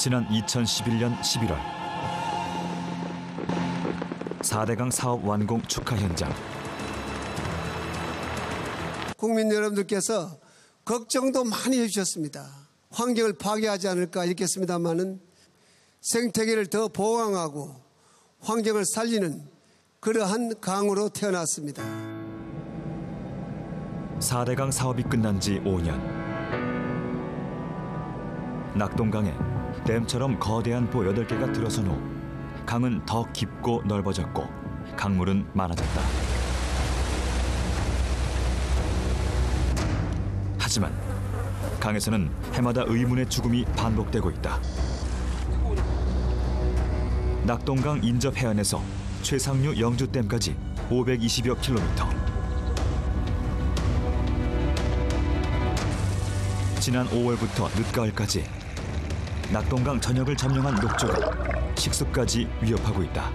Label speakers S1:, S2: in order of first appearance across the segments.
S1: 지난 2011년 11월 4대강 사업 완공 축하 현장.
S2: 국민 여러분들께서 걱정도 많이 해주셨습니다. 환경을 파괴하지 않을까 했겠습니다마는 생태계를 더 보강하고 환경을 살리는 그러한 강으로 태어났습니다.
S1: 4대강 사업이 끝난 지 5년. 낙동강에 댐처럼 거대한 보 8개가 들어선 후 강은 더 깊고 넓어졌고 강물은 많아졌다. 하지만 강에서는 해마다 의문의 죽음이 반복되고 있다. 낙동강 인접 해안에서 최상류 영주댐까지 520여 킬로미터. 지난 5월부터 늦가을까지 낙동강 전역을 점령한 녹조가 식수까지 위협하고 있다.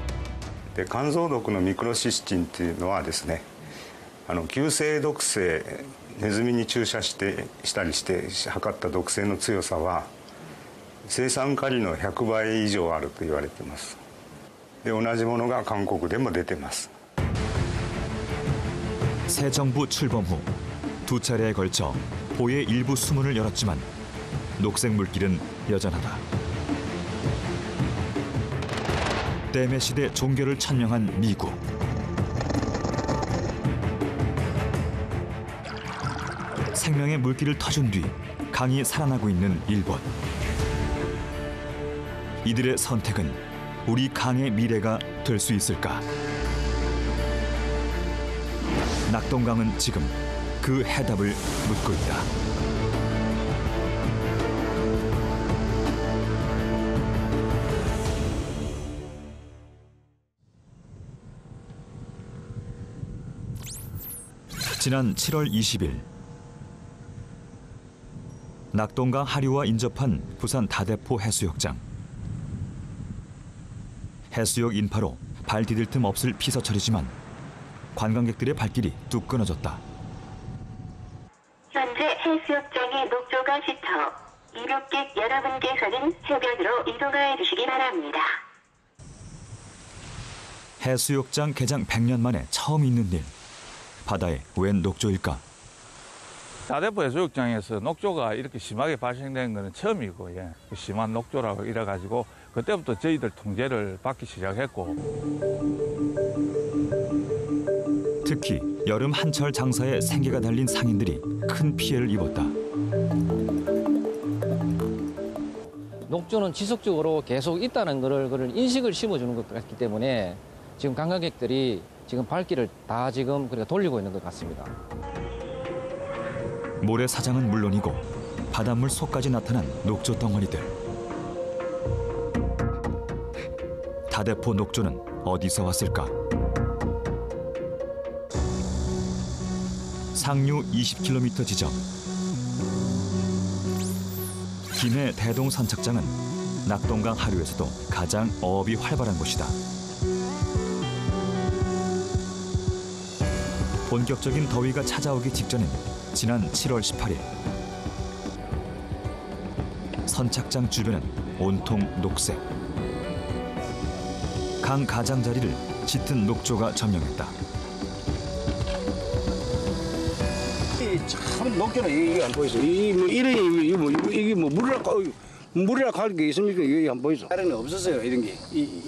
S3: 乾燥毒のミクロシスチンというのはですね、急性毒性、ネズミに注射したりして測った毒性の強さは生産カリの100倍以上あると言われています。で、同じものが韓国でも出ています。
S1: 새 정부 출범 후 두 차례에 걸쳐 보의 일부 수문을 열었지만 녹색 물길은 여전하다. 댐의 시대 종교를 천명한 미국. 생명의 물길을 터준 뒤 강이 살아나고 있는 일본. 이들의 선택은 우리 강의 미래가 될 수 있을까? 낙동강은 지금 그 해답을 묻고 있다. 지난 7월 20일 낙동강 하류와 인접한 부산 다대포 해수욕장. 해수욕 인파로 발 디딜 틈 없을 피서철이지만 관광객들의 발길이 뚝 끊어졌다.
S4: 현재 해수욕장의 녹조가 짙어 이륙객 여러분께서는 해변으로 이동해 주시기 바랍니다.
S1: 해수욕장 개장 100년 만에 처음 있는 일. 바다에 웬 녹조일까?
S5: 다대포 해수욕장에서 녹조가 이렇게 심하게 발생된 것은 처음이고, 심한 녹조라고 이래가지고 그때부터 저희들 통제를 받기 시작했고.
S1: 특히 여름 한철 장사에 생계가 달린 상인들이 큰 피해를 입었다.
S6: 녹조는 지속적으로 계속 있다는 그걸 인식을 심어주는 것 같기 때문에 지금 관광객들이 지금 발길을 다 지금 돌리고 있는 것 같습니다.
S1: 모래사장은 물론이고 바닷물 속까지 나타난 녹조 덩어리들. 다대포 녹조는 어디서 왔을까? 상류 20km 지점. 김해 대동 선착장은 낙동강 하류에서도 가장 어업이 활발한 곳이다. 본격적인 더위가 찾아오기 직전인 지난 7월 18일. 선착장 주변은 온통 녹색. 강 가장자리를 짙은 녹조가 점령했다.
S7: 참 녹조는 이게 안 보이죠. 이게 물이라 갈 게 있습니까? 이게 안 보이죠. 다른 없었어요 이런 게.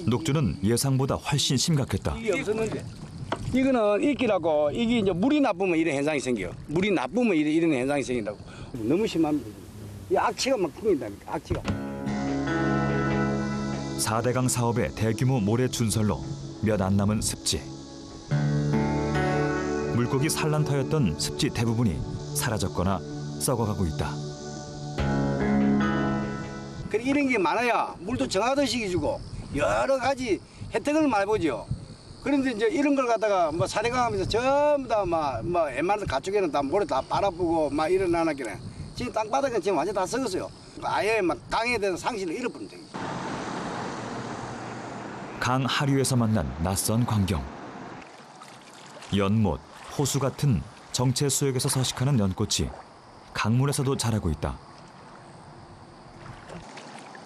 S1: 녹조는 예상보다 훨씬 심각했다.
S7: 이게 없었는데. 이거는 이끼라고 이게 이제 물이 나쁘면 이런 현상이 생겨요. 물이 나쁘면 이런 현상이 생긴다고. 너무 심합니다. 이 악취가 막 풍긴다. 악취가.
S1: 4대강 사업의 대규모 모래 준설로 몇 안 남은 습지. 물고기 산란터였던 습지 대부분이 사라졌거나 썩어가고 있다.
S7: 이런 게 많아야 물도 정화도식이 주고 여러 가지 혜택을 많이 보죠. 그런데 이제 이런 걸 갖다가 4대강 하면서 전부 다 웬만한 가축에는 다 모래 다 빨아보고 일어나기는 지금 땅바닥은 지금 완전 다 썩었어요. 아예 강에 대한 상실을 잃어버린 거죠.
S1: 강 하류에서 만난 낯선 광경. 연못, 호수 같은 정체 수역에서 서식하는 연꽃이 강물에서도 자라고 있다.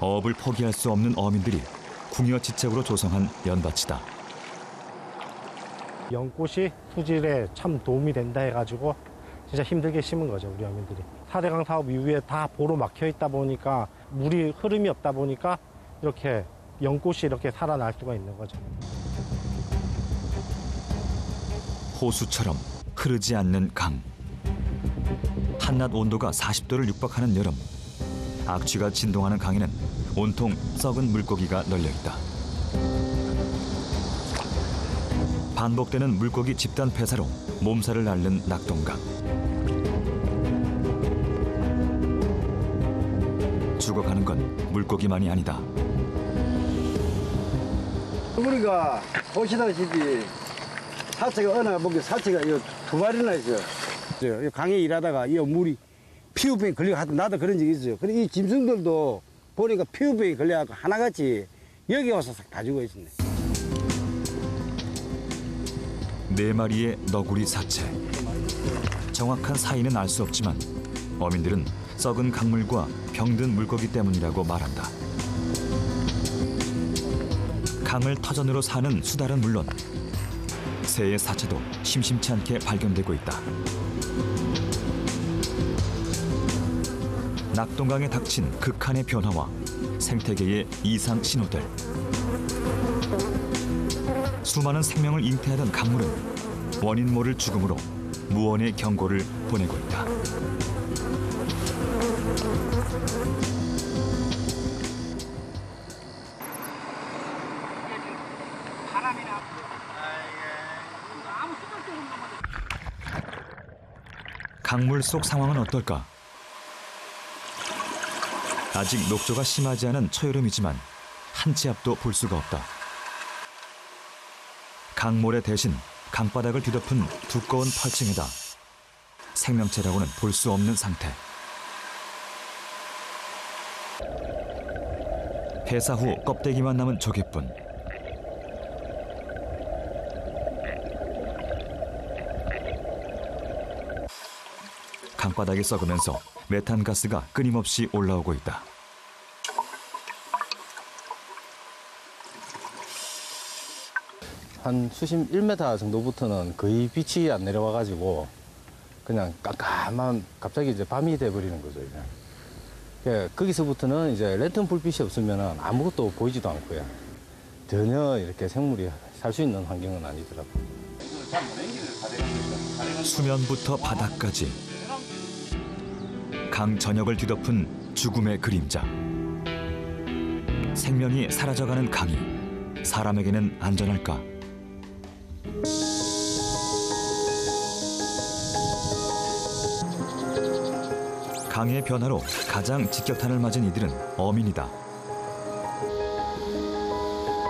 S1: 어업을 포기할 수 없는 어민들이 궁여지책으로 조성한 연밭이다.
S8: 연꽃이 수질에 참 도움이 된다 해가지고 진짜 힘들게 심은 거죠, 우리 어민들이. 4대강 사업 이후에 다 보로 막혀 있다 보니까 물이 흐름이 없다 보니까 이렇게 연꽃이 이렇게 살아날 수가 있는 거죠.
S1: 호수처럼 흐르지 않는 강. 한낮 온도가 40도를 육박하는 여름. 악취가 진동하는 강에는 온통 썩은 물고기가 널려있다. 반복되는 물고기 집단 폐사로 몸살을 앓는 낙동강. 죽어가는 건 물고기만이 아니다.
S7: 우리가 보시다시피 사체가 어느 보기 사체가 두 마리나 있어요. 강에 일하다가 이 물이 피부병이 걸려서 나도 그런 적이 있어요. 그리고 이 짐승들도 보니까 피부병이 걸려서 하나같이 여기 와서 싹 다 죽어 있었네.
S1: 4마리의 너구리 사체. 정확한 사이는 알 수 없지만 어민들은 썩은 강물과 병든 물고기 때문이라고 말한다. 강을 터전으로 사는 수달은 물론 새의 사체도 심심치 않게 발견되고 있다. 낙동강에 닥친 극한의 변화와 생태계의 이상 신호들. 수많은 생명을 잉태하던 강물은 원인 모를 죽음으로 무언의 경고를 보내고 있다. 강물 속 상황은 어떨까? 아직 녹조가 심하지 않은 초여름이지만 한 치 앞도 볼 수가 없다. 강모래 대신 강바닥을 뒤덮은 두꺼운 펄층에다 생명체라고는 볼 수 없는 상태. 폐사 후 껍데기만 남은 조개뿐. 강바닥이 썩으면서 메탄가스가 끊임없이 올라오고 있다.
S9: 한 수심 1m 정도부터는 거의 빛이 안 내려와가지고 그냥 깜깜한 갑자기 이제 밤이 돼버리는 거죠. 이제. 예, 거기서부터는 이제 랜턴 불빛이 없으면 아무것도 보이지도 않고요. 전혀 이렇게 생물이 살 수 있는 환경은 아니더라고요.
S1: 수면부터 바닥까지 강 전역을 뒤덮은 죽음의 그림자. 생명이 사라져가는 강이 사람에게는 안전할까? 강의 변화로 가장 직격탄을 맞은 이들은 어민이다.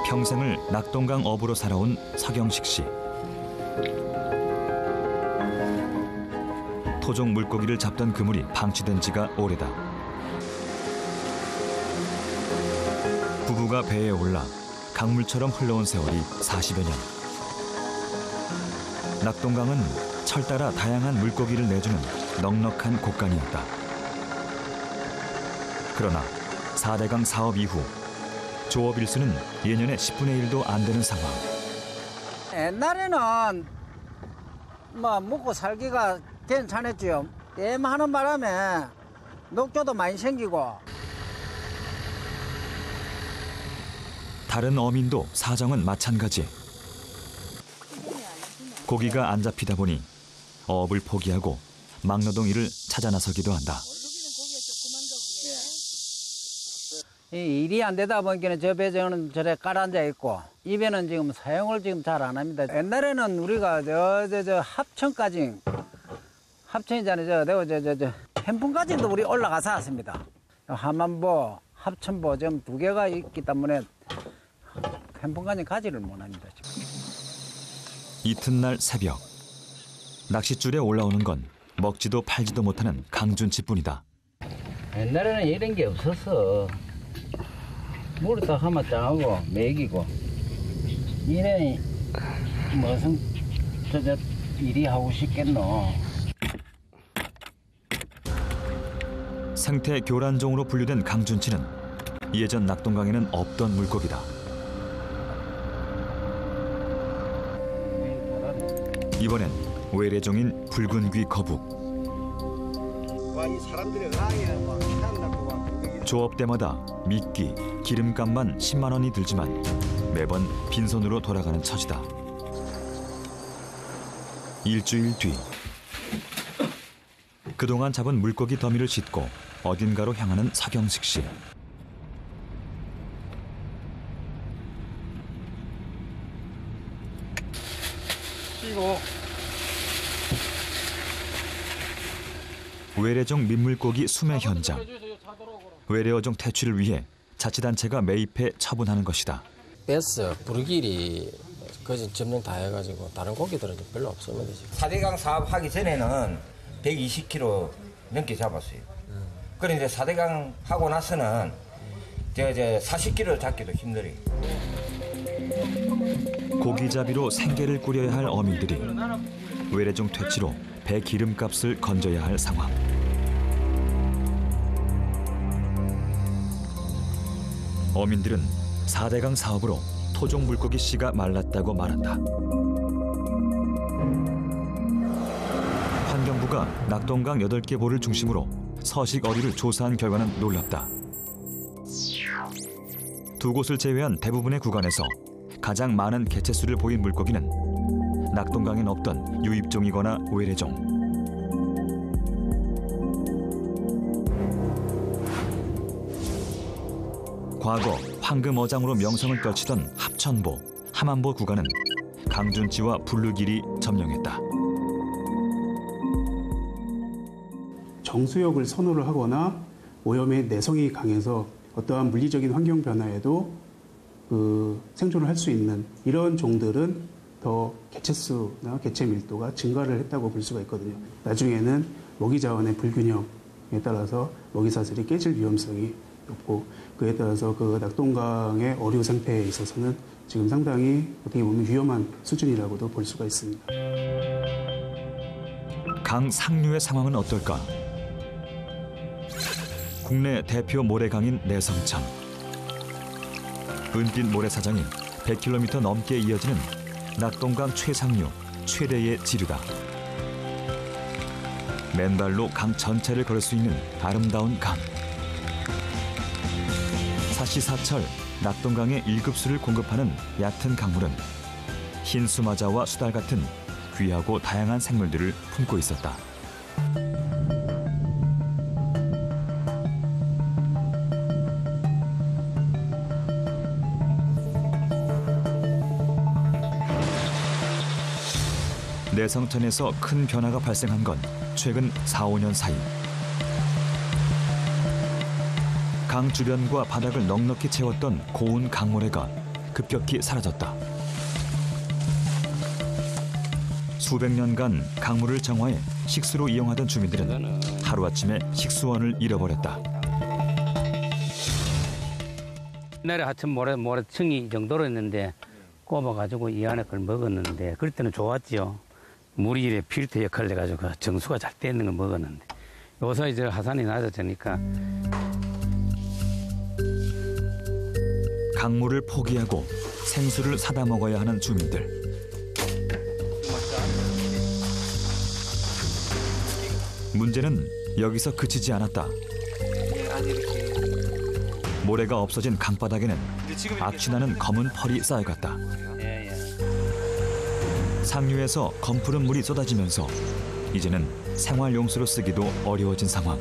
S1: 평생을 낙동강 어부로 살아온 서경식 씨. 토종 물고기를 잡던 그물이 방치된 지가 오래다. 부부가 배에 올라 강물처럼 흘러온 세월이 40여 년. 낙동강은 철 따라 다양한 물고기를 내주는 넉넉한 곳간이었다. 그러나 4대강 사업 이후 조업 일수는 예년의 10분의 1도 안 되는 상황.
S10: 옛날에는 뭐 먹고 살기가 괜찮았지요. 하는 바람에 녹조도 많이 생기고.
S1: 다른 어민도 사정은 마찬가지. 고기가 안 잡히다 보니 어업을 포기하고 막노동 일을 찾아 나서기도 한다.
S10: 이 일이 안 되다 보니까 저 배정은 저래 깔아앉아 있고 이 배는 지금 사용을 지금 잘 안 합니다. 옛날에는 우리가 저 합천까지 합천이잖아요. 저 햄풍까지도 우리 올라가서 왔습니다. 함안보, 합천보 지금 2개가 있기 때문에 햄풍까지 가지를 못합니다. 지금.
S1: 이튿날 새벽 낚싯줄에 올라오는 건 먹지도 팔지도 못하는 강준치뿐이다.
S10: 옛날에는 이런 게 없었어. 물을 딱 하면 짱하고 먹이고 이래 무슨 저 일이 하고 싶겠노.
S1: 생태 교란종으로 분류된 강준치는 예전 낙동강에는 없던 물고기다. 이번엔 외래종인 붉은 귀 거북. 조업 때마다 미끼, 기름값만 10만 원이 들지만 매번 빈손으로 돌아가는 처지다. 일주일 뒤 그동안 잡은 물고기 더미를 싣고 어딘가로 향하는 서경식 씨. 외래종 민물고기 수매 현장. 외래어종 퇴치를 위해 자치단체가 매입해 처분하는 것이다.
S11: 베스, 부르기리, 거진 점령 다 해가지고 다른 고기들은 별로 없습니다. 지금.
S12: 4대강 사업하기 전에는 120kg 넘게 잡았어요. 그런데 4대강 하고 나서는 40kg 잡기도 힘들어요.
S1: 고기잡이로 생계를 꾸려야 할 어민들이 외래종 퇴치로 배 기름값을 건져야 할 상황. 어민들은 4대강 사업으로 토종 물고기 씨가 말랐다고 말한다. 환경부가 낙동강 8개 보를 중심으로 서식 어류를 조사한 결과는 놀랍다. 두 곳을 제외한 대부분의 구간에서 가장 많은 개체수를 보인 물고기는 낙동강엔 없던 유입종이거나 외래종. 과거 황금어장으로 명성을 떨치던 합천보, 함안보 구간은 강준치와 블루길이 점령했다.
S13: 정수역을 선호를 하거나 오염의 내성이 강해서 어떠한 물리적인 환경 변화에도 생존을 할 수 있는 이런 종들은 더 개체수나 개체 밀도가 증가를 했다고 볼 수가 있거든요. 나중에는 먹이 자원의 불균형에 따라서 먹이 사슬이 깨질 위험성이 높고, 그에 따라서 그 낙동강의 어류 생태에 있어서는 지금 상당히 어떻게 보면 위험한 수준이라고도 볼 수가 있습니다.
S1: 강 상류의 상황은 어떨까? 국내 대표 모래강인 내성천. 은빛 모래사장이 100km 넘게 이어지는 낙동강 최상류, 최대의 지류다. 맨발로 강 전체를 걸을 수 있는 아름다운 강. 사시사철 낙동강에 1급수를 공급하는 얕은 강물은 흰 수마자와 수달 같은 귀하고 다양한 생물들을 품고 있었다. 내성천에서 큰 변화가 발생한 건 최근 4, 5년 사이. 강 주변과 바닥을 넉넉히 채웠던 고운 강모래가 급격히 사라졌다. 수백 년간 강물을 정화해 식수로 이용하던 주민들은 하루아침에 식수원을 잃어버렸다.
S14: 옛날에 하천 모래층이 이 정도로 있는데 꼽아가지고 이 안에 걸 먹었는데 그럴 때는 좋았죠. 물이 이래 필터 역할을 해가지고 정수가 잘 돼 있는 걸 먹었는데 요새 이제 하산이 낮아지니까
S1: 강물을 포기하고 생수를 사다 먹어야 하는 주민들. 문제는 여기서 그치지 않았다. 모래가 없어진 강바닥에는 악취나는 검은 펄이 쌓여갔다. 상류에서 검푸른 물이 쏟아지면서 이제는 생활용수로 쓰기도 어려워진 상황.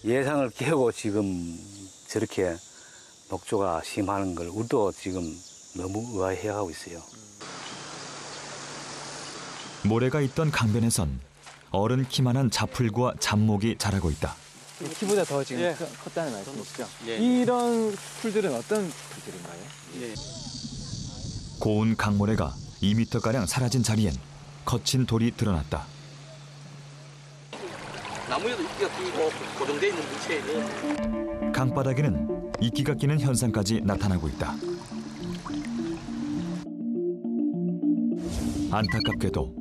S14: 예상을 깨고 지금 저렇게 녹조가 심하는 걸 우리도 지금 너무 의아해하고 있어요.
S1: 모래가 있던 강변에선 어른 키만한 자풀과 잡목이 자라고 있다.
S15: 키보다 더 지금 컸다는 말씀이시죠? 이런 풀들은 어떤 풀들인가요?
S1: 고운 강모래가 2m가량 사라진 자리엔 거친 돌이 드러났다.
S16: 나무에도 이끼가 끼고 고정되어 있는 물체에는
S1: 강바닥에는 이끼가 끼는 현상까지 나타나고 있다. 안타깝게도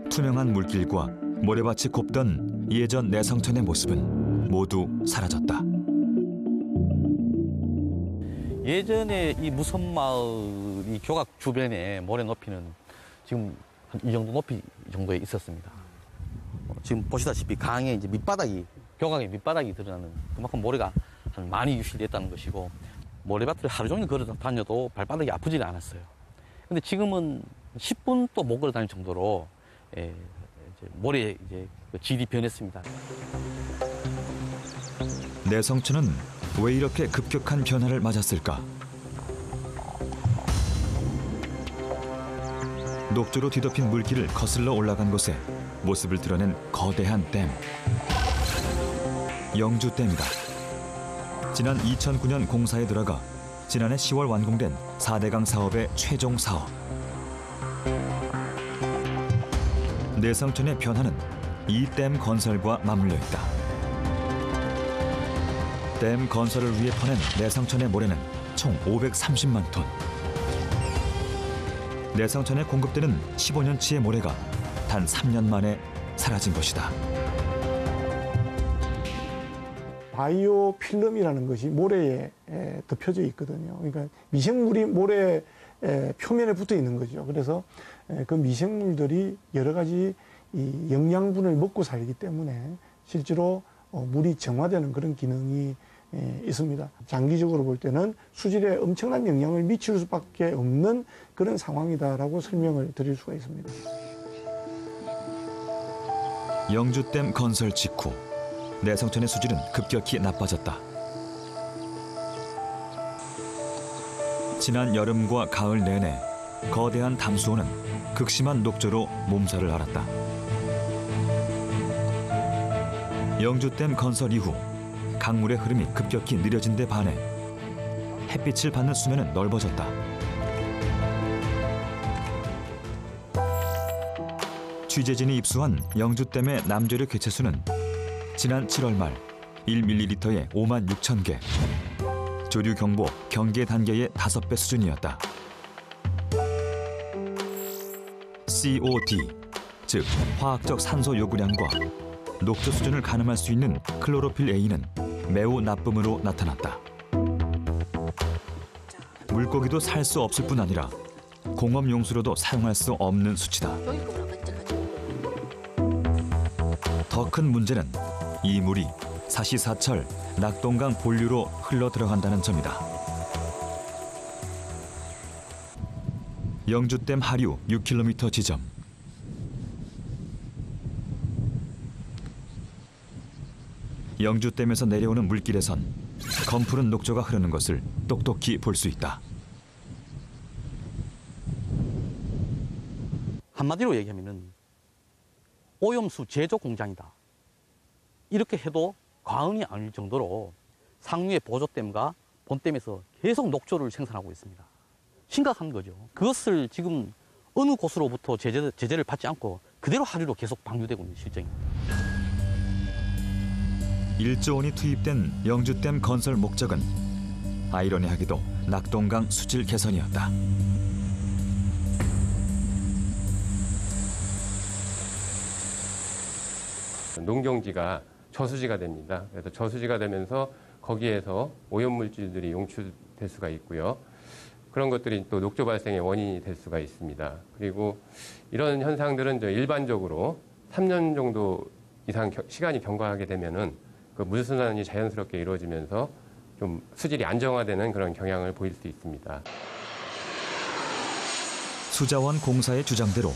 S1: 투명한 물길과 모래밭이 곱던 예전 내성천의 모습은 모두 사라졌다.
S14: 예전에 이 무선마을 이 교각 주변에 모래 높이는 지금 한 이 정도 높이 정도에 있었습니다. 지금 보시다시피 강에 이제 밑바닥이, 교각의 밑바닥이 드러나는 그만큼 모래가 한 많이 유실됐다는 것이고, 모래밭을 하루 종일 걸어 다녀도 발바닥이 아프지는 않았어요. 근데 지금은 10분 또 못 걸어 다닐 정도로 이제 모래 그 질이 변했습니다.
S1: 내성천은 왜 이렇게 급격한 변화를 맞았을까? 녹조로 뒤덮인 물길을 거슬러 올라간 곳에 모습을 드러낸 거대한 댐. 영주댐이다. 지난 2009년 공사에 들어가 지난해 10월 완공된 4대강 사업의 최종 사업. 내성천의 변화는 이 댐 건설과 맞물려 있다. 댐 건설을 위해 퍼낸 내성천의 모래는 총 530만 톤. 내성천에 공급되는 15년치의 모래가 단 3년 만에 사라진 것이다.
S17: 바이오 필름이라는 것이 모래에 덮여져 있거든요. 그러니까 미생물이 모래 표면에 붙어 있는 거죠. 그래서 그 미생물들이 여러 가지 이 영양분을 먹고 살기 때문에 실제로 물이 정화되는 그런 기능이 있습니다. 장기적으로 볼 때는 수질에 엄청난 영향을 미칠 수밖에 없는 그런 상황이다라고 설명을 드릴 수가 있습니다.
S1: 영주댐 건설 직후 내성천의 수질은 급격히 나빠졌다. 지난 여름과 가을 내내 거대한 담수호는 극심한 녹조로 몸살을 앓았다. 영주댐 건설 이후 강물의 흐름이 급격히 느려진 데 반해 햇빛을 받는 수면은 넓어졌다. 취재진이 입수한 영주댐의 남조류 개체수는 지난 7월 말 1ml에 5만 6천 개, 조류 경보 경계 단계의 5배 수준이었다. COD, 즉 화학적 산소 요구량과 녹조 수준을 가늠할 수 있는 클로로필 A는 매우 나쁨으로 나타났다. 물고기도 살 수 없을 뿐 아니라 공업 용수로도 사용할 수 없는 수치다. 더 큰 문제는 이 물이 사시사철 낙동강 본류로 흘러 들어간다는 점이다. 영주댐 하류 6km 지점. 영주댐에서 내려오는 물길에선 검푸른 녹조가 흐르는 것을 똑똑히 볼 수 있다.
S14: 한마디로 얘기하면은 오염수 제조 공장이다. 이렇게 해도 과언이 아닐 정도로 상류의 보조댐과 본댐에서 계속 녹조를 생산하고 있습니다. 심각한 거죠. 그것을 지금 어느 곳으로부터 제재를 받지 않고 그대로 하류로 계속 방류되고 있는 실정입니다.
S1: 1조 원이 투입된 영주댐 건설 목적은 아이러니하게도 낙동강 수질 개선이었다.
S18: 농경지가 저수지가 됩니다. 그래서 저수지가 되면서 거기에서 오염물질들이 용출될 수가 있고요. 그런 것들이 또 녹조 발생의 원인이 될 수가 있습니다. 그리고 이런 현상들은 일반적으로 3년 정도 이상 시간이 경과하게 되면은 그 물순환이 자연스럽게 이루어지면서 좀 수질이 안정화되는 그런 경향을 보일 수 있습니다.
S1: 수자원 공사의 주장대로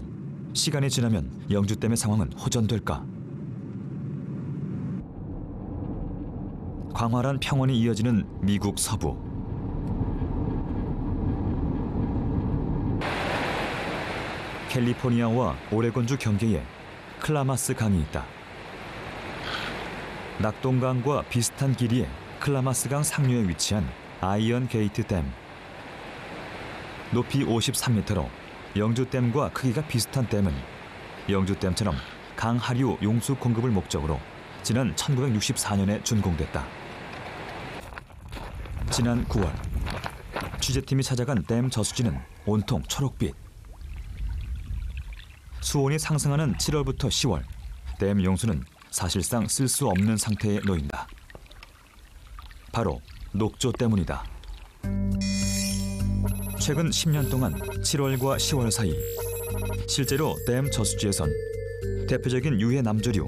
S1: 시간이 지나면 영주댐의 상황은 호전될까? 광활한 평원이 이어지는 미국 서부. 캘리포니아와 오레곤주 경계에 클라마스 강이 있다. 낙동강과 비슷한 길이의 클라마스강 상류에 위치한 아이언 게이트 댐. 높이 53m로 영주댐과 크기가 비슷한 댐은 영주댐처럼 강 하류 용수 공급을 목적으로 지난 1964년에 준공됐다. 지난 9월 취재팀이 찾아간 댐 저수지는 온통 초록빛. 수온이 상승하는 7월부터 10월 댐 용수는 사실상 쓸 수 없는 상태에 놓인다. 바로 녹조 때문이다. 최근 10년 동안 7월과 10월 사이 실제로 댐 저수지에선 대표적인 유해 남조류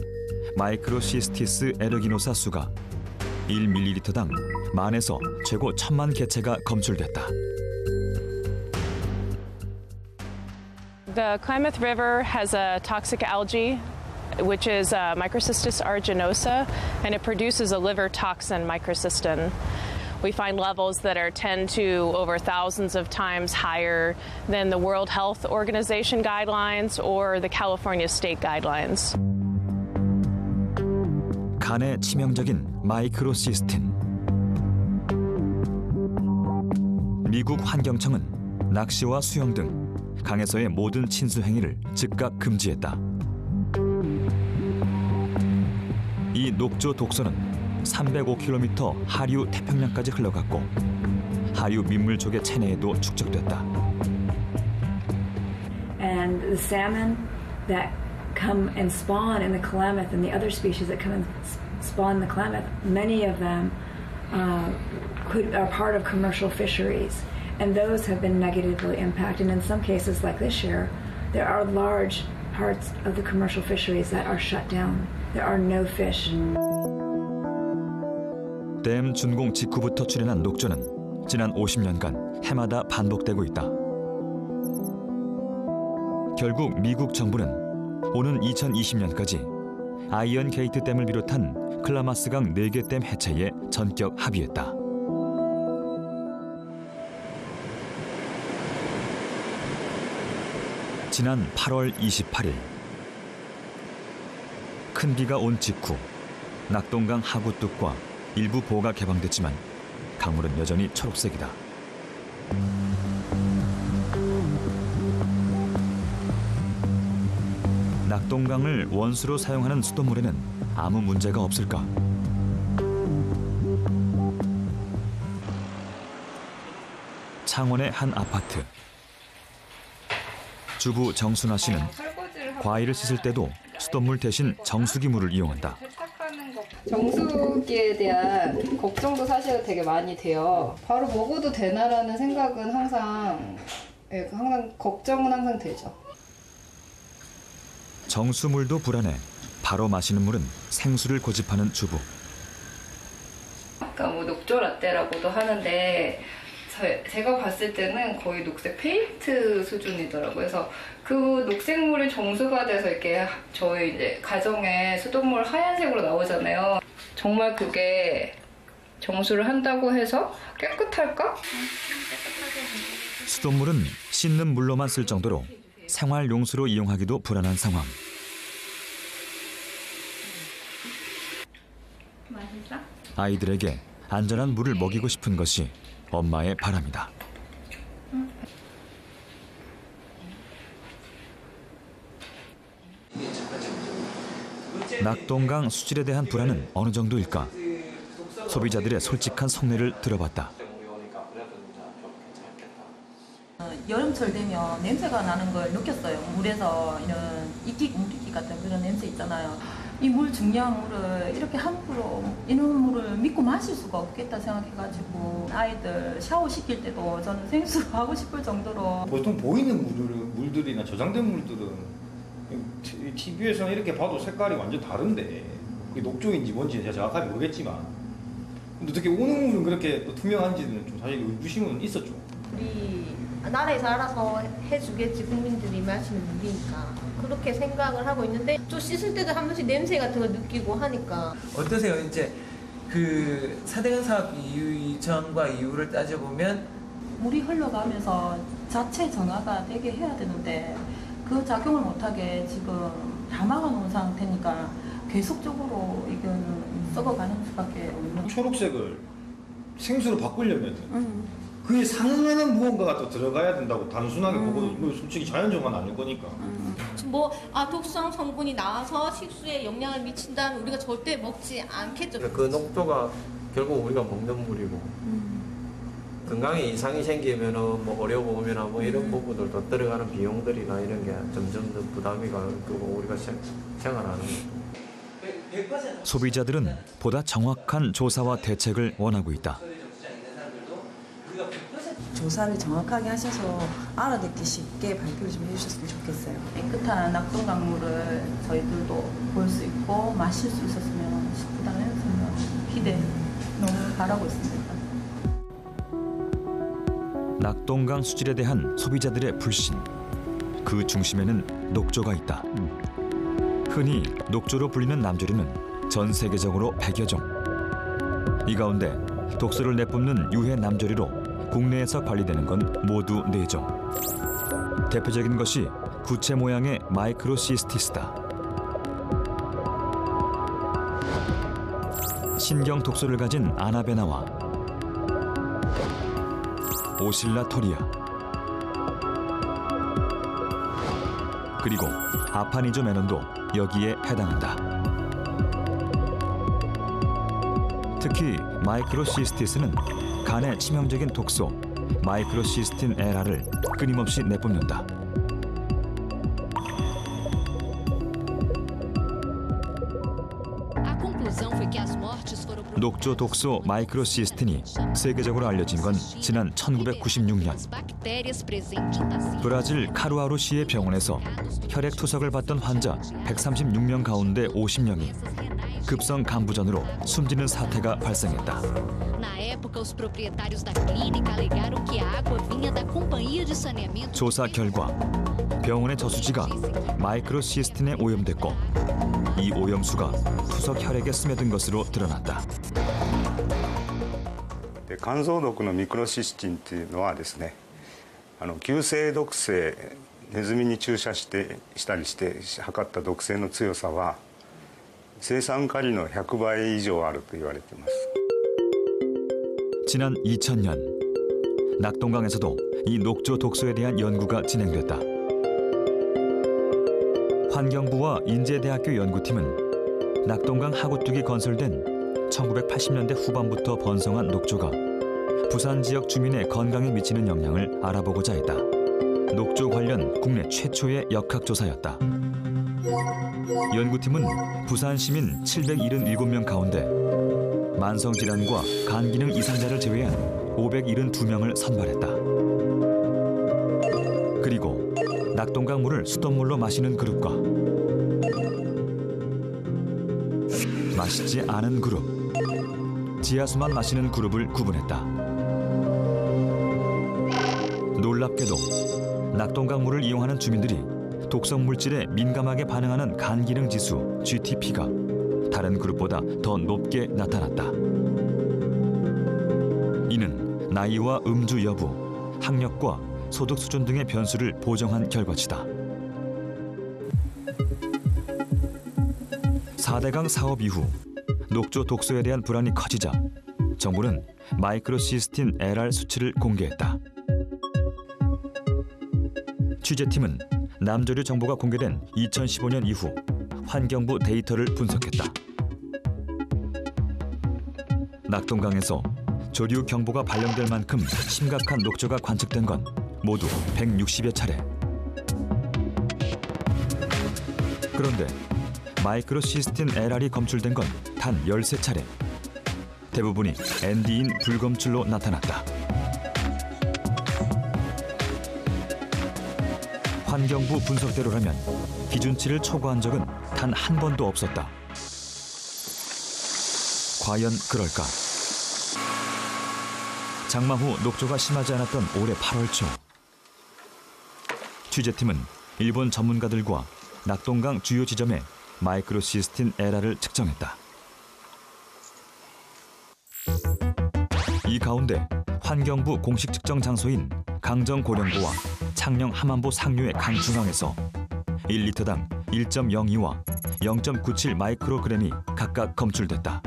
S1: 마이크로시스티스 에르기노사 수가 1ml당 만에서 최고 1000만 개체가 검출됐다.
S19: The Klamath River has a toxic algae, which is Microcystis aeruginosa, and it produces a liver toxin, microcystin. We find levels that are 10 to over thousands of times higher than the World Health Organization guidelines or the California state guidelines.
S1: 간에 치명적인 마이크로시스틴. 미국 환경청은 낚시와 수영 등 강에서의 모든 친수 행위를 즉각 금지했다. 이 녹조 독소는 305km 하류 태평양까지 흘러갔고 하류 민물족의 체내에도 축적됐다.
S20: And the salmon that come and spawn in the Klamath and the other species that come and spawn in the Klamath, many of them are part of commercial fisheries. And those have been negatively impacted. And in some cases, like this year, there are large parts of the commercial fisheries that are shut down. There are no fish.
S1: 댐 준공 직후부터 출현한 녹조는 지난 50년간 해마다 반복되고 있다. 결국 미국 정부는 오는 2020년까지 아이언 게이트 댐을 비롯한 클라마스강 4개 댐 해체에 전격 합의했다. 지난 8월 28일 큰 비가 온 직후 낙동강 하구뚝과 일부 보가 개방됐지만 강물은 여전히 초록색이다. 낙동강을 원수로 사용하는 수돗물에는 아무 문제가 없을까? 창원의 한 아파트. 주부 정순아 씨는 과일을 씻을 때도 수돗물 대신 정수기물을 이용한다.
S21: 정수기에 대한 걱정도 사실 되게 많이 돼요. 바로 먹어도 되나라는 생각은 항상 걱정은 항상 되죠.
S1: 정수물도 불안해 바로 마시는 물은 생수를 고집하는 주부.
S21: 아까 뭐 녹조 라떼라고도 하는데 제가 봤을 때는 거의 녹색 페인트 수준이더라고요. 그래서 그 녹색물이 정수가 돼서 이렇게 저희 이제 가정에 수돗물 하얀색으로 나오잖아요. 정말 그게 정수를 한다고 해서 깨끗할까?
S1: 수돗물은 씻는 물로만 쓸 정도로 생활 용수로 이용하기도 불안한 상황.
S21: 맛있어?
S1: 아이들에게 안전한 물을 먹이고 싶은 것이 엄마의 바람이다. 낙동강 수질에 대한 불안은 어느 정도일까? 소비자들의 솔직한 속내를 들어봤다.
S22: 여름철 되면 냄새가 나는 걸 느꼈어요. 물에서 이런 이끼 같은 그런 냄새 있잖아요. 이 물 중요한 물을 이렇게 함부로 이런 물을 믿고 마실 수가 없겠다 생각해가지고 아이들 샤워시킬 때도 저는 생수로 하고 싶을 정도로.
S23: 보통 보이는 물들이나 저장된 물들은 TV에서는 이렇게 봐도 색깔이 완전 다른데 이게 녹조인지 뭔지 제가 정확하게 모르겠지만 근데 어떻게 오는 물은 그렇게 또 투명한지는 좀 사실 의구심은 있었죠.
S24: 우리 나라에서 알아서 해주겠지, 국민들이 마시는 물이니까 그렇게 생각을 하고 있는데 또 씻을 때도 한 번씩 냄새 같은 거 느끼고 하니까.
S15: 어떠세요? 이제 그 4대강 사업 이전과 이후를 따져보면
S22: 물이 흘러가면서 자체 정화가 되게 해야 되는데 그 작용을 못하게 지금 다 막아놓은 상태니까 계속적으로 이거는 썩어가는 수밖에 없는.
S23: 초록색을 생수로 바꾸려면 그에 상응하는 무언가가 또 들어가야 된다고 단순하게 보고도 이거 솔직히 자연정화는 아닐 거니까.
S24: 독성 성분이 나와서 식수에 영향을 미친다면 우리가 절대 먹지 않겠죠.
S25: 그 녹조가 결국 우리가 먹는 물이고
S2: 건강에 이상이 생기면은 뭐 어려움이나 뭐 이런 부분들도 들어가는 비용들이나 이런 게 점점 더 부담이 가는 거고 우리가 생활하는 것도.
S1: 소비자들은 보다 정확한 조사와 대책을 원하고 있다.
S22: 조사를 정확하게 하셔서 알아듣기 쉽게 발표를 좀 해주셨으면 좋겠어요. 깨끗한 낙동강물을 저희들도 볼 수 있고 마실 수 있었으면 싶다는 생각, 기대 너무 바라고 있습니다.
S1: 낙동강 수질에 대한 소비자들의 불신. 그 중심에는 녹조가 있다. 흔히 녹조로 불리는 남조류는 전 세계적으로 100여 종. 이 가운데 독소를 내뿜는 유해 남조류로 국내에서 관리되는 건 모두 4종. 대표적인 것이 구체 모양의 마이크로시스티스다. 신경 독소를 가진 아나베나와 오실라토리아, 그리고 아파니조메논도 여기에 해당한다. 특히 마이크로시스티스는 간에 치명적인 독소 마이크로시스틴 에라를 끊임없이 내뿜는다. 녹조 독소 마이크로시스틴이 세계적으로 알려진 건 지난 1996년 브라질 카루아루시의 병원에서 혈액 투석을 받던 환자 136명 가운데 50명이 급성 간부전으로 숨지는 사태가 발생했다. 조사 결과 병원의 저수지가 마이크로시스틴에 오염됐고 이 오염수가 투석 혈액에 스며든 것으로 드러났다.
S3: 肝臓毒のミクロシスチンというのはですね、急性毒性、ネズミに注射したりして測った毒性の強さは青酸カリの100倍以上あると言われています。
S1: 지난 2000년 낙동강에서도 이 녹조 독소에 대한 연구가 진행됐다. 환경부와 인제대학교 연구팀은 낙동강 하구뚝이 건설된 1980년대 후반부터 번성한 녹조가 부산 지역 주민의 건강에 미치는 영향을 알아보고자 했다. 녹조 관련 국내 최초의 역학조사였다. 연구팀은 부산 시민 777명 가운데 만성질환과 간기능 이상자를 제외한 572명을 선발했다. 그리고 낙동강 물을 수돗물로 마시는 그룹과 마시지 않은 그룹, 지하수만 마시는 그룹을 구분했다. 놀랍게도 낙동강 물을 이용하는 주민들이 독성 물질에 민감하게 반응하는 간기능 지수 GTP가 다른 그룹보다 더 높게 나타났다. 이는 나이와 음주 여부, 학력과 소득 수준 등의 변수를 보정한 결과치다. 4대강 사업 이후 녹조 독소에 대한 불안이 커지자 정부는 마이크로시스틴 LR 수치를 공개했다. 취재팀은 남조류 정보가 공개된 2015년 이후 환경부 데이터를 분석했다. 낙동강에서 조류 경보가 발령될 만큼 심각한 녹조가 관측된 건 모두 160여 차례. 그런데 마이크로시스틴 LR이 검출된 건 단 13차례. 대부분이 ND인 불검출로 나타났다. 환경부 분석대로라면 기준치를 초과한 적은 단 한 번도 없었다. 과연 그럴까? 장마 후 녹조가 심하지 않았던 올해 8월 초 취재팀은 일본 전문가들과 낙동강 주요 지점에 마이크로시스틴 LR을 측정했다. 이 가운데 환경부 공식 측정 장소인 강정고령고와 창녕 함안보 상류의 강 중앙에서 1리터당 1.02와 0.97 마이크로그램이 각각 검출됐다.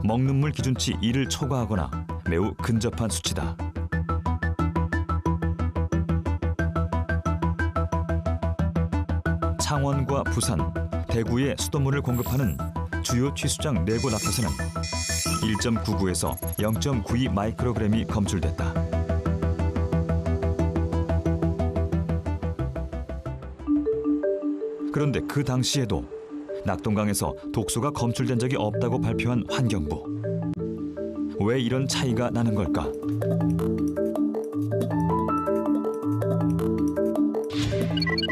S1: 먹는 물 기준치 2를 초과하거나 매우 근접한 수치다. 창원과 부산, 대구에 수돗물을 공급하는 주요 취수장 4곳 앞에서는 1.99에서 0.92 마이크로그램이 검출됐다. 그런데 그 당시에도 낙동강에서 독소가 검출된 적이 없다고 발표한 환경부. 왜 이런 차이가 나는 걸까?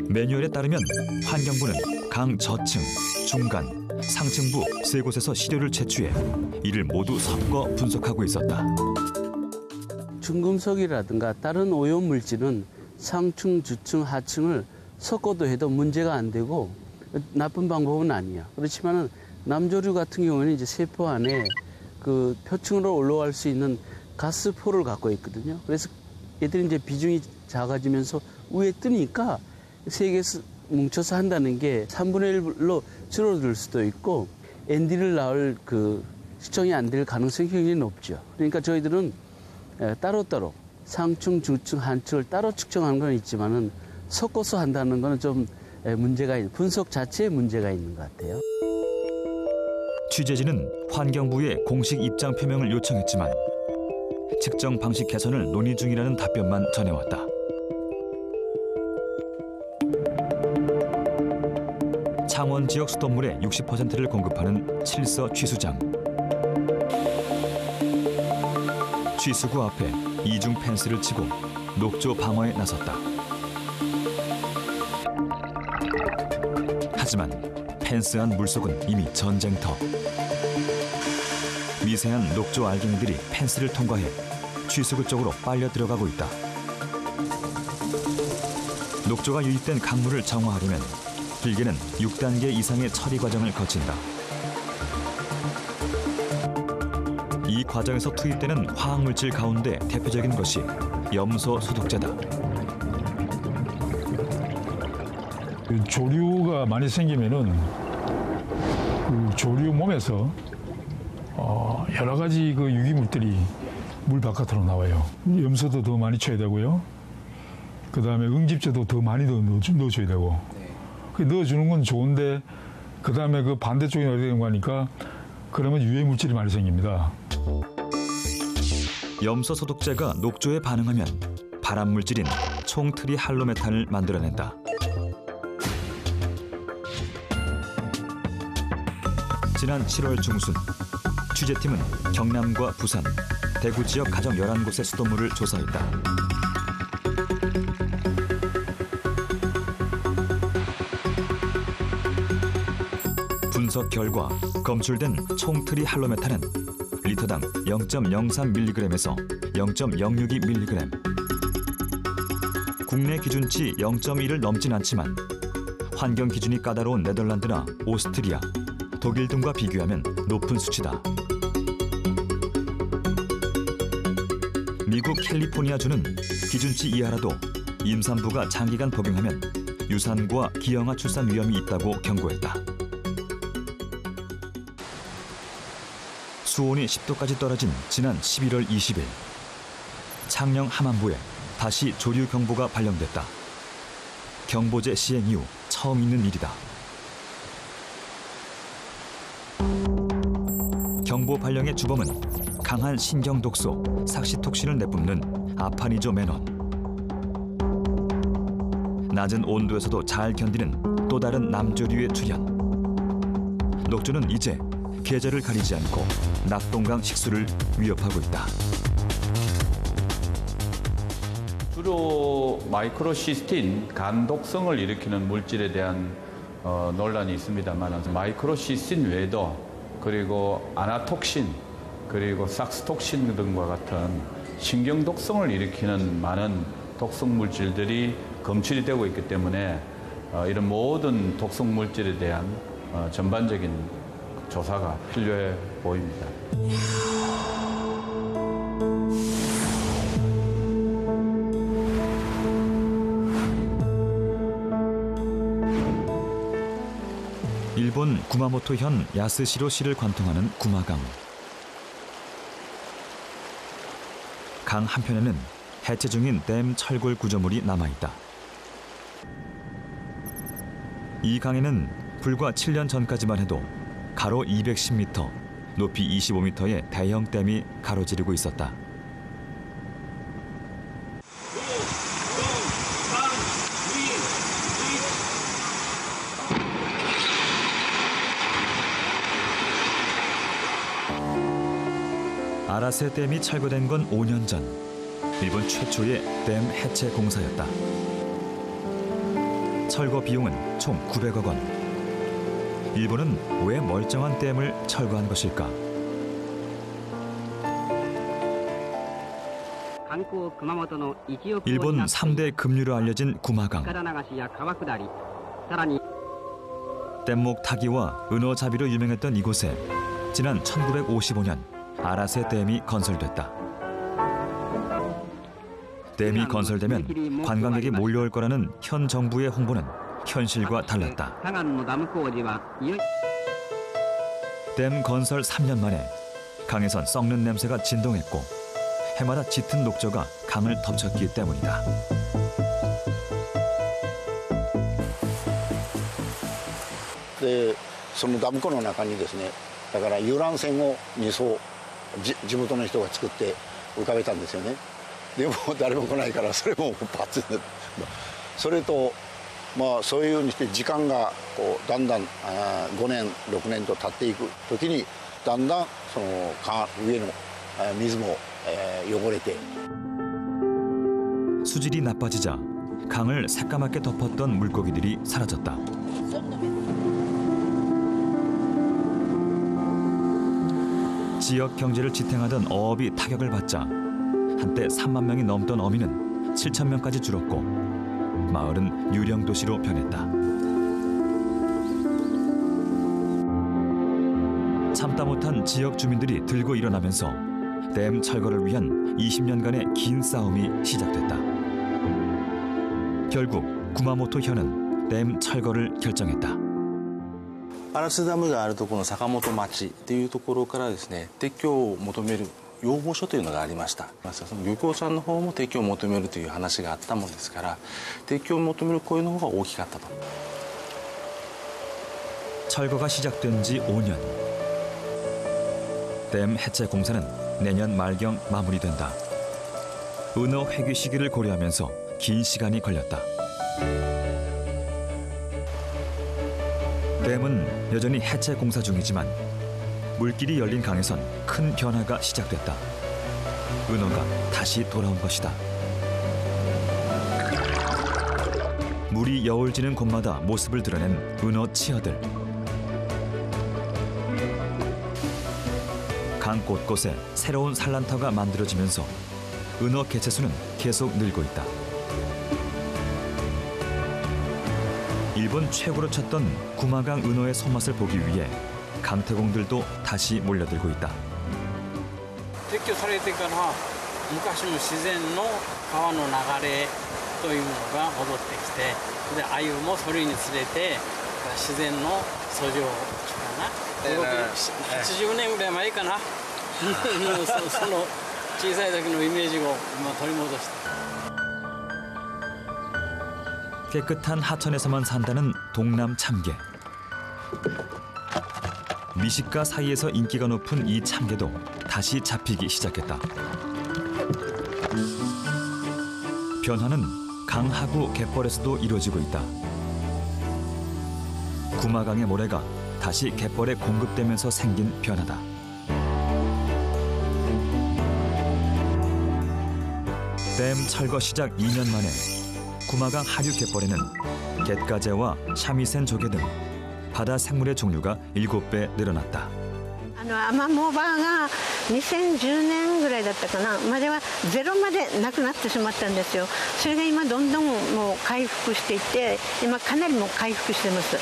S1: 매뉴얼에 따르면 환경부는 강 저층, 중간, 상층부 세 곳에서 시료를 채취해 이를 모두 섞어 분석하고 있었다.
S4: 중금속이라든가 다른 오염물질은 상층, 주층, 하층을 섞어도 해도 문제가 안 되고 나쁜 방법은 아니야. 그렇지만은 남조류 같은 경우는 이제 세포 안에 그 표층으로 올라갈 수 있는 가스포를 갖고 있거든요. 그래서 얘들이 이제 비중이 작아지면서 위에 뜨니까 세 개에서 뭉쳐서 한다는 게 3분의 1로 줄어들 수도 있고 ND를 낳을 그 측정이 안 될 가능성이 굉장히 높죠. 그러니까 저희들은 따로따로 상층, 중층, 하층을 따로 측정하는 건 있지만은 섞어서 한다는 거는 좀 문제가 있는, 분석 자체에 문제가 있는 것 같아요.
S1: 취재진은 환경부에 공식 입장 표명을 요청했지만 측정 방식 개선을 논의 중이라는 답변만 전해왔다. 창원 지역 수돗물의 60%를 공급하는 칠서 취수장. 취수구 앞에 이중 펜스를 치고 녹조 방어에 나섰다. 하지만 펜스한 물속은 이미 전쟁터. 미세한 녹조 알갱이들이 펜스를 통과해 취수구 쪽으로 빨려 들어가고 있다. 녹조가 유입된 강물을 정화하려면 길게는 6단계 이상의 처리 과정을 거친다. 이 과정에서 투입되는 화학물질 가운데 대표적인 것이 염소 소독제다.
S5: 조류가 많이 생기면은 그 조류 몸에서 여러 가지 그 유기물들이 물 바깥으로 나와요. 염소도 더 많이 쳐야 되고요. 그 다음에 응집제도 더 많이 넣어줘야 되고. 넣어주는 건 좋은데 그 다음에 그 반대쪽에 넣어야 되는 거니까 그러면 유해 물질이 많이 생깁니다.
S1: 염소 소독제가 녹조에 반응하면 발암 물질인 총트리 할로메탄을 만들어낸다. 지난 7월 중순 취재팀은 경남과 부산, 대구 지역 가정 11곳의 수돗물을 조사했다. 분석 결과 검출된 총트리 할로메탄은 리터당 0.03mg에서 0.062mg. 국내 기준치 0.1을 넘진 않지만 환경 기준이 까다로운 네덜란드나 오스트리아, 독일 등과 비교하면 높은 수치다. 미국 캘리포니아주는 기준치 이하라도 임산부가 장기간 복용하면 유산과 기형아 출산 위험이 있다고 경고했다. 수온이 10도까지 떨어진 지난 11월 20일 창녕 함안부에 다시 조류 경보가 발령됐다. 경보제 시행 이후 처음 있는 일이다. 경보 발령의 주범은 강한 신경 독소 삭시톡신을 내뿜는 아파니조메논. 낮은 온도에서도 잘 견디는 또 다른 남조류의 출현. 녹조는 이제 계절을 가리지 않고 낙동강 식수를 위협하고 있다.
S6: 주로 마이크로시스틴, 간독성을 일으키는 물질에 대한 논란이 있습니다만 마이크로시스틴 외에도 그리고 아나톡신, 그리고 삭스톡신 등과 같은 신경독성을 일으키는 많은 독성 물질들이 검출이 되고 있기 때문에 이런 모든 독성 물질에 대한 전반적인 조사가 필요해 보입니다.
S1: 일본 구마모토현 야스시로시를 관통하는 구마강. 강 한편에는 해체 중인 댐 철골 구조물이 남아있다. 이 강에는 불과 7년 전까지만 해도 가로 210m, 높이 25m의 대형 댐이 가로지르고 있었다. 아라세 댐이 철거된 건 5년 전. 일본 최초의 댐 해체 공사였다. 철거 비용은 총 900억 원. 일본은 왜 멀쩡한 댐을 철거한 것일까? 일본 3대 급류로 알려진 구마강. 댐목 타기와 은어잡이로 유명했던 이곳에 지난 1955년 아라세 댐이 건설됐다. 댐이 건설되면 관광객이 몰려올 거라는 현 정부의 홍보는 현실과 달랐다. 댐 건설 3년 만에 강에선 썩는 냄새가 진동했고 해마다 짙은 녹조가 강을 덮쳤기 때문이다.
S7: 네, そのダム湖の中にですね、だから遊覧船を2艘地元の人が作って浮かべたんですよね。でも誰も来ないからそれもパッツン。それとまあそういうふうにして時間がこうだんだん5年6年と経っていく時にだんだんその上の水も汚れて
S1: 수질이 나빠지자 강을 새까맣게 덮었던 물고기들이 사라졌다. 지역 경제를 지탱하던 어업이 타격을 받자 한때 3만 명이 넘던 어민은 7천 명까지 줄었고 마을은 유령 도시로 변했다. 참다 못한 지역 주민들이 들고 일어나면서 댐 철거를 위한 20년간의 긴 싸움이 시작됐다. 결국 구마모토 현은 댐 철거를 결정했다.
S8: 荒瀬ダムがあるところの坂本町というところからですね、撤去を求める要望書というのがありました。その漁協さんの方も撤去を求めるという話があったものですから、撤去を求める声の方が大きかったと。
S1: 철거가 시작된 지 5년. 댐 해체 공사는 내년 말경 마무리된다. 은어 회귀 시기를 고려하면서 긴 시간이 걸렸다. 댐은 여전히 해체 공사 중이지만 물길이 열린 강에선 큰 변화가 시작됐다. 은어가 다시 돌아온 것이다. 물이 여울지는 곳마다 모습을 드러낸 은어 치어들. 강 곳곳에 새로운 산란터가 만들어지면서 은어 개체수는 계속 늘고 있다. 일본 최고로 쳤던 구마강 은어의 손맛을 보기 위해 강태공들도 다시 몰려들고 있다.
S9: 撤去されてから昔の自然の川の流れというのが戻ってきて、で鮎もそれにつれて自然の遡上かな。80年ぐらい前かな。その小さい時のイメージを今取り戻した。
S1: 깨끗한 하천에서만 산다는 동남 참개. 미식가 사이에서 인기가 높은 이 참개도 다시 잡히기 시작했다. 변화는 강하구 갯벌에서도 이루어지고 있다. 구마강의 모래가 다시 갯벌에 공급되면서 생긴 변화다. 댐 철거 시작 2년 만에 구마강 하류 갯벌에는 갯가재와 샤미센 조개 등 바다 생물의 종류가 7배 늘어났다.
S24: アマモバが2010年ぐらいだったかなまではゼロまでなくなってしまったんですよ。それが今どんどんもう回復していって今かなりもう回復してます。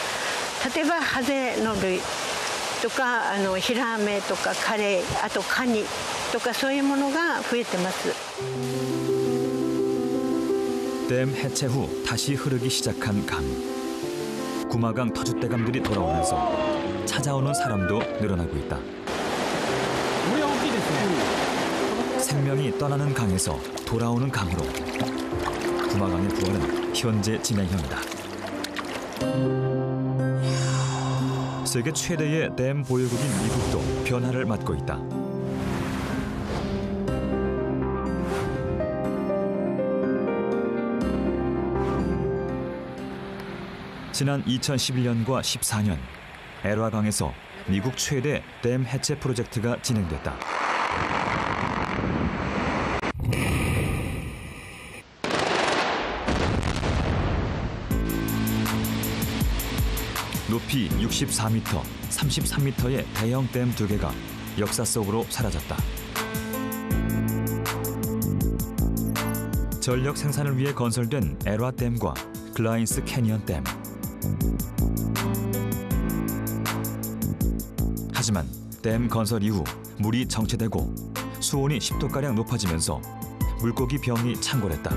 S24: 例えばハゼの類とかヒラメとかカレイあとカニとかそういうものが増えてます。
S1: 댐 해체 후 다시 흐르기 시작한 강. 구마강 터줏대감들이 돌아오면서 찾아오는 사람도 늘어나고 있다. 생명이 떠나는 강에서 돌아오는 강으로 구마강의 부활은 현재 진행형이다. 세계 최대의 댐 보유국인 미국도 변화를 맞고 있다. 지난 2011년과 14년 애라강에서 미국 최대 댐 해체 프로젝트가 진행됐다. 높이 64m, 33m의 대형 댐 2개가 역사 속으로 사라졌다. 전력 생산을 위해 건설된 애라 댐과 글라인스 캐니언 댐. 하지만 댐 건설 이후 물이 정체되고 수온이 10도가량 높아지면서 물고기 병이 창궐했다.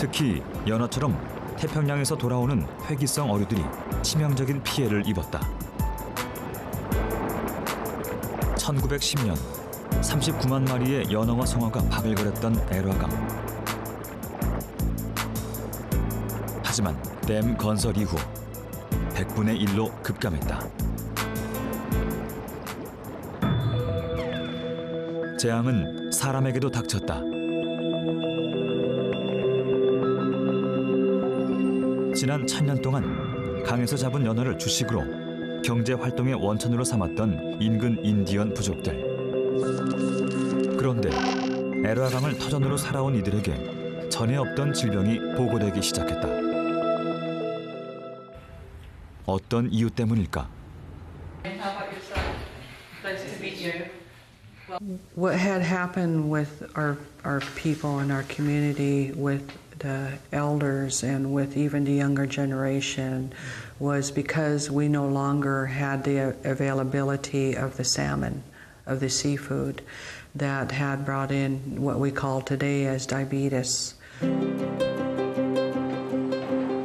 S1: 특히 연어처럼 태평양에서 돌아오는 회기성 어류들이 치명적인 피해를 입었다. 1910년 39만 마리의 연어와 송어가 바글거렸던 애라강. 하지만 댐 건설 이후 100분의 1로 급감했다. 재앙은 사람에게도 닥쳤다. 지난 1000년 동안 강에서 잡은 연어를 주식으로 경제 활동의 원천으로 삼았던 인근 인디언 부족들. 그런데 애라강을 터전으로 살아온 이들에게 전에 없던 질병이 보고되기 시작했다. 어떤 이유 때문일까?
S10: What had happened with our people and our community, with the elders and with even the younger generation, was because we no longer had the availability of the salmon, of the seafood, that had brought in what we call today as diabetes.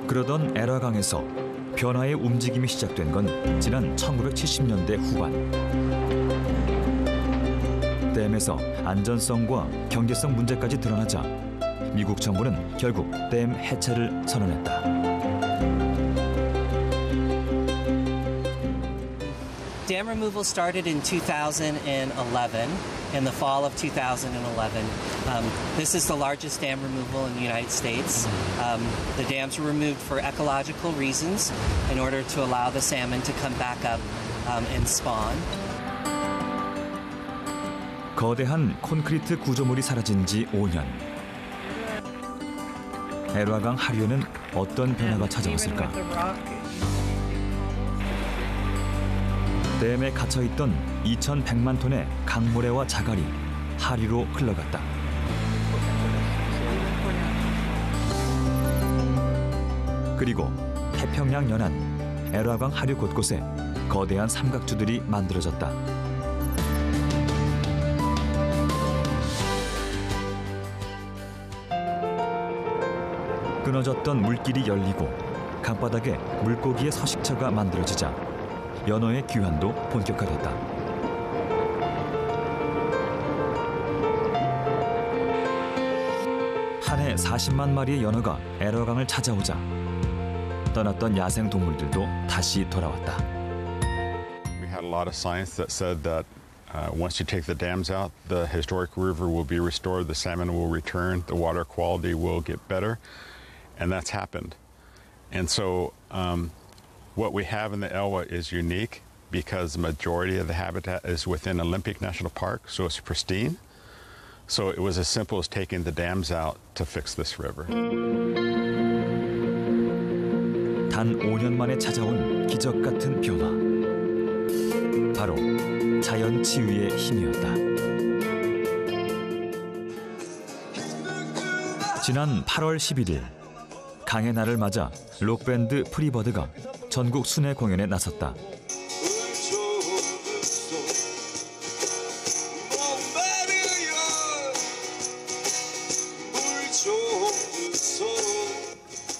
S1: 그러던 애라강에서 변화의 움직임이 시작된 건 지난 1970년대 후반. 댐에서 안전성과 경제성 문제까지 드러나자 미국 정부는 결국 댐 해체를 선언했다.
S11: Dam removal started in 2011, in the fall of 2011. This is the largest dam removal in the United States. The dams were removed for ecological reasons in order to allow the salmon to come back up and spawn.
S1: 거대한 콘크리트 구조물이 사라진 지 5년. 애라강 하류에는 어떤 변화가 찾아왔을까? 댐에 갇혀있던 2,100만 톤의 강모래와 자갈이 하류로 흘러갔다. 그리고 태평양 연안, 애라강 하류 곳곳에 거대한 삼각주들이 만들어졌다. 끊어졌던 물길이 열리고 강바닥에 물고기의 서식처가 만들어지자 연어의 귀환도 본격화됐다. 한 해 40만 마리의 연어가 애라강을 찾아오자 떠났던 야생 동물들도 다시 돌아왔다.
S12: We had a lot of science that said that once you take the dams out, the historic river will be restored, the salmon will return, the water quality will get better. And that's happened. And so what we have in the Elwha is unique because the majority of the habitat is within Olympic National Park, so it's pristine. So it was as simple as taking the dams out to fix this river.
S1: 단 5년 만에 찾아온 기적 같은 변화. 바로 자연 치유의 힘이었다. 지난 8월 11일 강의 날을 맞아 록밴드 프리버드가 전국 순회 공연에 나섰다.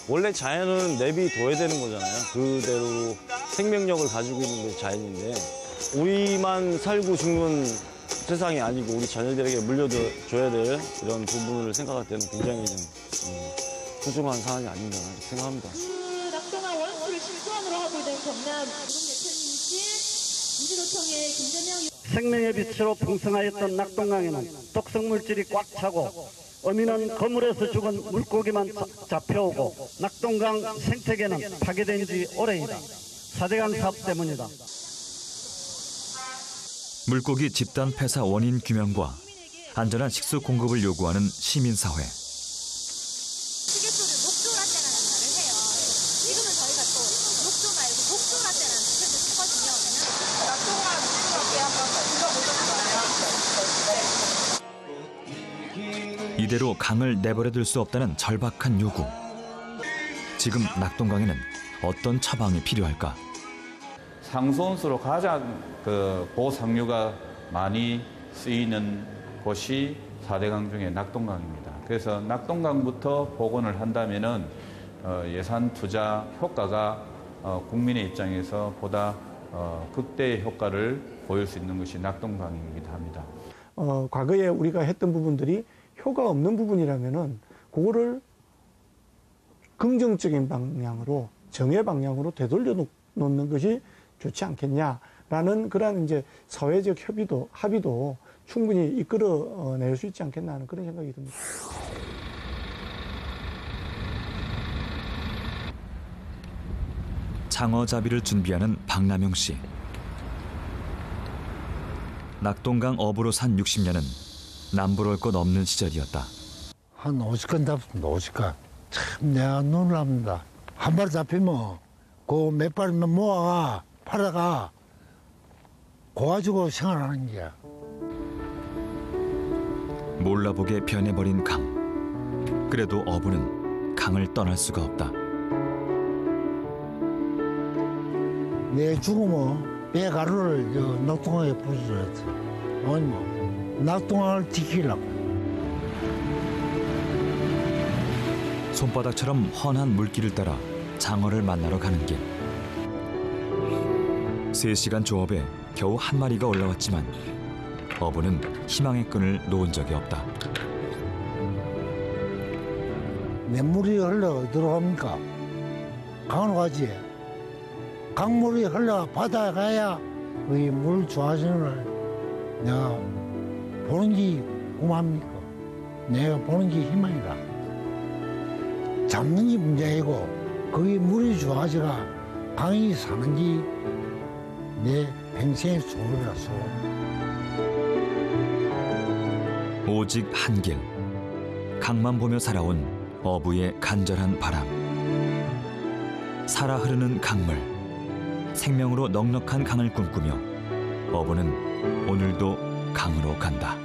S13: 원래 자연은 내비둬야 되는 거잖아요. 그대로 생명력을 가지고 있는 게 자연인데 우리만 살고 죽는 세상이 아니고 우리 자녀들에게 물려줘야 될 이런 부분을 생각할 때는 굉장히 좀 소중한 사안이 아닌가 생각합니다.
S14: 낙동강 오염수를 실수원으로 하고 있는 경남 무릉대표님이신 민주노총의 김재명
S16: 생명의 빛으로 풍성하였던 낙동강에는 독성물질이 꽉 차고 어미는 거물에서 죽은 물고기만 잡혀오고 낙동강 생태계는 파괴된 지 오래이다. 4대강 사업 때문이다.
S1: 물고기 집단 폐사 원인 규명과 안전한 식수 공급을 요구하는 시민사회.
S14: 시계소를 녹조라떼라는 말을 해요. 지금은 저희가 또 녹조 말고 목조라떼라는 표현을 쓰거든요. 낙동강 생각에 한번 불러보셨어요?
S1: 이대로 강을 내버려둘 수 없다는 절박한 요구. 지금 낙동강에는 어떤 처방이 필요할까?
S6: 상수원수로 가장 고상류가 많이 쓰이는 곳이 4대강 중에 낙동강입니다. 그래서 낙동강부터 복원을 한다면은 예산 투자 효과가 국민의 입장에서 보다 극대의 효과를 보일 수 있는 것이 낙동강이기도 합니다.
S17: 과거에 우리가 했던 부분들이 효과 없는 부분이라면은 그거를 긍정적인 방향으로 정의 방향으로 되돌려 놓는 것이 좋지 않겠냐라는 그런 이제 사회적 합의도 충분히 이끌어낼 수 있지 않겠나 하는 그런 생각이 듭니다.
S1: 장어잡이를 준비하는 박남용 씨. 낙동강 어부로 산 60년은 남부러울 것 없는 시절이었다.
S18: 한 50건 잡습니다. 50건. 참 내가 놀랍니다. 한 발 잡히면 그 몇 발이면 모아가 팔아가 고가지고 생활하는 게야.
S1: 몰라보게 변해버린 강. 그래도 어부는 강을 떠날 수가 없다.
S18: 내 죽으면 배 가루를 낙동강에 부숴야지. 아니 뭐 낙동강을 지키려고.
S1: 손바닥처럼 훤한 물길을 따라 장어를 만나러 가는 길. 3시간 조업에 겨우 한 마리가 올라왔지만 어부는 희망의 끈을 놓은 적이 없다.
S18: 냇물이 흘러 들어갑니까? 강으로 가지. 강물이 흘러 바다에 가야 이 물 좋아지는 걸 내가 보는 게 고맙니까? 내가 보는 게 희망이다. 잡는 게 문제이고 거기 물이 좋아지가 강이 사는지 내 평생의 소원이라서.
S1: 오직 한 길. 강만 보며 살아온 어부의 간절한 바람. 살아 흐르는 강물. 생명으로 넉넉한 강을 꿈꾸며 어부는 오늘도 강으로 간다.